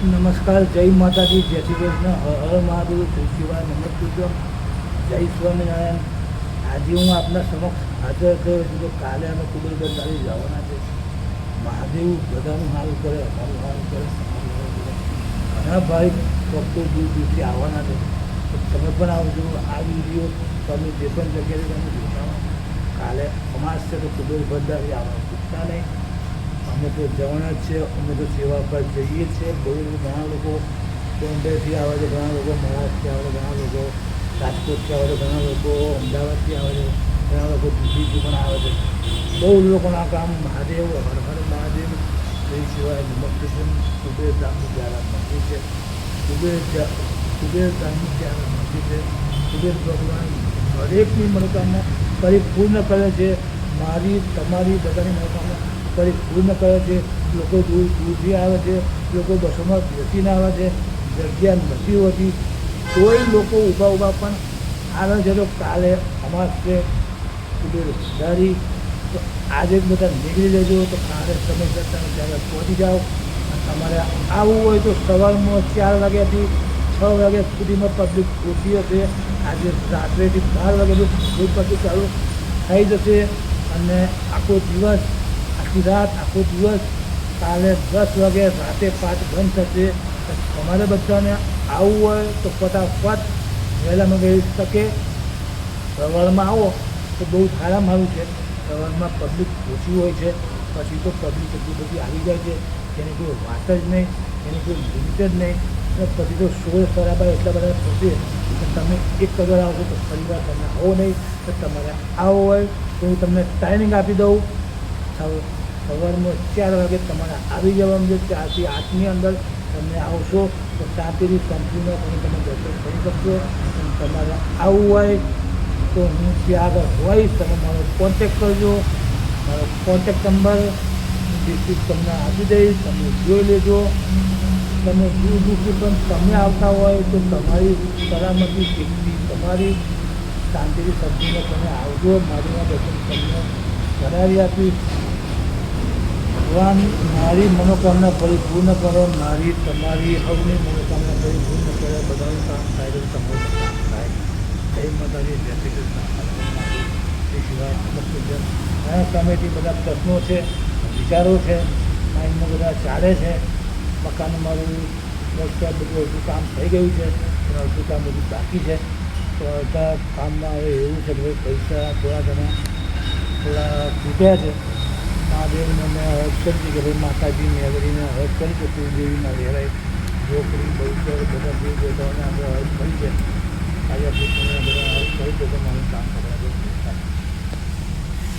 નમસ્કાર, જય માતાજી, જય શ્રી કૃષ્ણ, હર હર મહાદેવ, જય શિવાય, નમસ્તે, જય સ્વામિનારાયણ. આજે હું આપના સમક્ષ હાજર થયો છું કે કાલે અમે ખૂબ જ બંધારી જવાના છે. મહાદેવ બધાનું સારું કરે, અમારું સારું કરે, તમારું સારું કરે. ઘણા ભાઈ ભક્તો દૂર દૂરથી આવવાના છે, તો તમે પણ આવજો. આ વિડીયો તમે જે પણ જગ્યાએ તમે જોતા હો, કાલે અમાસ છે તો ખૂબ જ બંધારી આવવાનું ચૂકતા નહીં. અમે તો જવાના જ છે, અમે તો સેવા પર જઈએ છીએ. બહુ ઘણા લોકો બોમ્બેથી આવે છે, ઘણા લોકો મહારાષ્ટ્રથી આવે છે, ઘણા લોકો રાજકોટથી આવે છે, ઘણા લોકો અમદાવાદથી આવે છે, ઘણા લોકો દિલ્હીથી પણ આવે છે. બહુ લોકોના કામ મહાદેવ, હર હર મહાદેવ, જય સિવાય, નમસ્તે, કુબેર ધામનું જ્યાં મંદિર છે, કુબેર ધામનું જ્યાં મંદિર છે. કુબેર ભગવાન દરેકની મનોકામના પરિપૂર્ણ કરે છે. મારી, તમારી, બધાની મનોકામના પરિપૂર્ણ કરે છે. લોકો દૂર દૂરથી આવે છે, લોકો બસોમાં બેસીને આવે છે, જગ્યા નથી હોતી, તોય લોકો ઊભા પણ આવે છે. તો કાલે અમાસ છે કુબેર વધારી, તો આજે જ બધા નીકળી લેજો. તો કાલે સમયસર તમે ત્યારે પહોંચી જાઓ. અને તમારે આવવું હોય તો સવારમાં 4 વાગ્યાથી 6 વાગ્યા સુધીમાં પબ્લિક ઓછી હશે. આજે રાત્રેથી 12 વાગ્યાથી ફૂલ પબ્લિક ચાલુ થઈ જશે. અને આખો દિવસ, આખી રાત, આખો દિવસ, કાલે 10 વાગે, રાતે 5 બંધ થશે. તમારે બધાને આવવું હોય તો ફટાફટ વહેલામાં વહેલી તકે સવારમાં આવો તો બહુ સારામાં સારું છે. સવારમાં પબ્લિક ઓછી હોય છે, પછી તો પબ્લિક એટલી બધી આવી જાય છે એની કોઈ વાત જ નહીં, એની કોઈ લિમિટ જ નહીં. અને પછી તો શોર શરાબા એટલા બધા થશે કે તમે એક કદર આવશો તો ફરીવાર તમે આવો નહીં. તો તમારે આવો હોય તો હું તમને ટાઈમિંગ આપી દઉં. સવારમાં 4 વાગે તમારે આવી જવાનું છે. 4 થી 8ની અંદર તમે આવશો તો શાંતિથી કંપનીમાં તમે દર્શન કરી શકશો. અને તમારે આવવું હોય તો હું ત્યાં આગળ હોઈશ. તમે મારો કોન્ટેક કરજો. મારો કોન્ટેક નંબર ડિસ્ક્રિપ્ટ તમને આપી દઈશ, તમે જોઈ લેજો. તમે દૂર દૂરથી પણ તમે આવતા હોય તો તમારી સલામતી શીખવી, તમારી શાંતિથી કંપનીમાં તમે આવજો. મારીના દર્શન તમને કરાવી આપીશ. ભગવાન મારી મનોકામના પરિપૂર્ણ કરે, મારી, તમારી, સૌની મનોકામના પરિપૂર્ણ કરે. બધાનું કામ થાય તો તમારું કામ થાય. જય માતાજી, જય શ્રી કૃષ્ણ, એ સિવાય નમસ્તે. ઘણા સમયથી બધા પ્રશ્નો છે, વિચારો છે, માઇન્ડમાં બધા ચાલે છે. મકાન મારું મોસ્ટ બધું અડધું કામ થઈ ગયું છે, પણ અડધું કામ બધું બાકી છે. તો અડધા કામમાં હવે એવું છે કે પૈસા થોડા ઘણા છૂટ્યા છે. મહાદેવને મેં હર્ષ કરી કે ભાઈ માતાજી મેળવીને હર્ષ કરી કે કુળદેવીના વેરાય ઢોકળી બહુચર બધા દેવ દેવતાઓને આપણે હર્ષ કરી છે. આજે આપણે બધા હર્ષ કરી છે તો મારું કામ